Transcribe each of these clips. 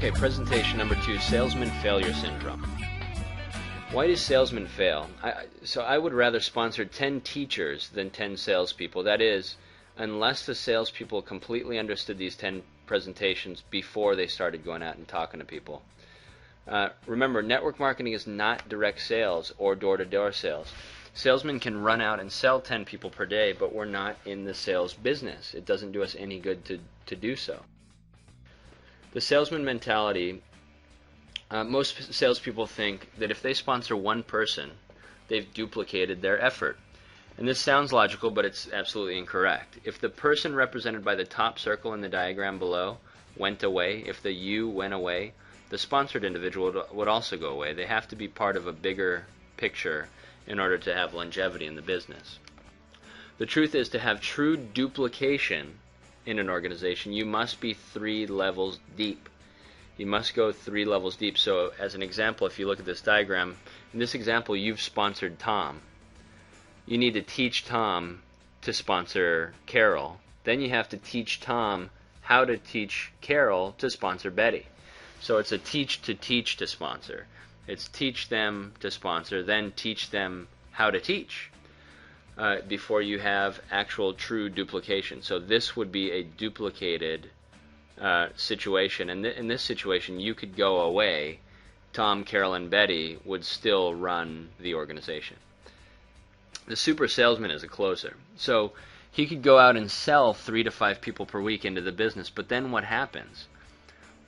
Okay, presentation number 2, salesman failure syndrome. Why do salesmen fail? So I would rather sponsor 10 teachers than 10 salespeople. That is, unless the salespeople completely understood these 10 presentations before they started going out and talking to people. Remember, network marketing is not direct sales or door-to-door sales. Salesmen can run out and sell 10 people per day, but we're not in the sales business. It doesn't do us any good to do so. The salesman mentality, most salespeople think that if they sponsor one person, they've duplicated their effort. And this sounds logical, but it's absolutely incorrect. If the person represented by the top circle in the diagram below went away, if the you went away, the sponsored individual would also go away. They have to be part of a bigger picture in order to have longevity in the business. The truth is, to have true duplication in an organization, you must be 3 levels deep. You must go 3 levels deep. So as an example, if you look at this diagram, in this example you've sponsored Tom. You need to teach Tom to sponsor Carol. Then you have to teach Tom how to teach Carol to sponsor Betty. So it's a teach to sponsor. It's teach them to sponsor, then teach them how to teach before you have actual true duplication. So this would be a duplicated situation. And in this situation, you could go away. Tom, Carol, and Betty would still run the organization. The super salesman is a closer. So he could go out and sell 3 to 5 people per week into the business, but then what happens?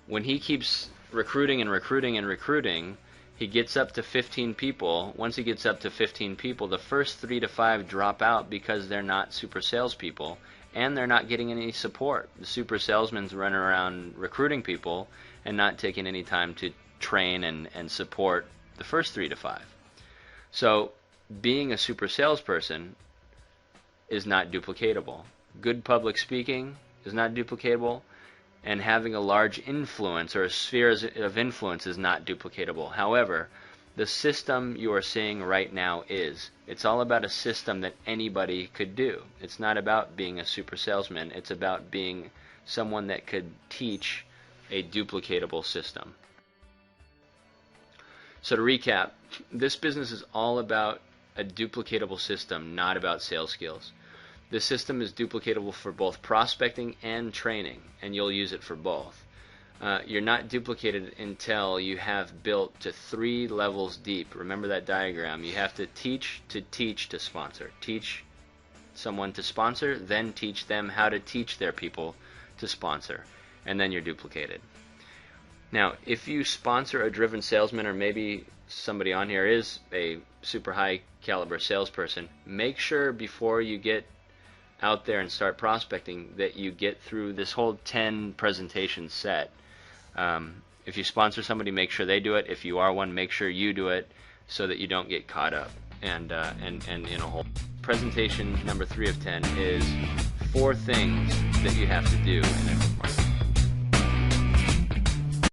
When he keeps recruiting and recruiting and recruiting, he gets up to 15 people. Once he gets up to 15 people, the first 3 to 5 drop out because they're not super salespeople, and they're not getting any support. The super salesman's running around recruiting people and not taking any time to train and support the first 3 to 5. So being a super salesperson is not duplicatable. Good public speaking is not duplicatable, and having a large influence or a sphere of influence is not duplicatable. However, the system you are seeing right now is. It's all about a system that anybody could do. It's not about being a super salesman. It's about being someone that could teach a duplicatable system. So to recap, this business is all about a duplicatable system, not about sales skills. This system is duplicatable for both prospecting and training, and you'll use it for both. You're not duplicated until you have built to 3 levels deep. Remember that diagram. You have to teach to sponsor. Teach someone to sponsor, then teach them how to teach their people to sponsor, and then you're duplicated. Now, if you sponsor a driven salesman, or maybe somebody on here is a super high caliber salesperson, make sure before you get out there and start prospecting that you get through this whole 10 presentation set. If you sponsor somebody, make sure they do it. If you are one, make sure you do it so that you don't get caught up and in a hole. Presentation number 3 of 10 is 4 things that you have to do in it.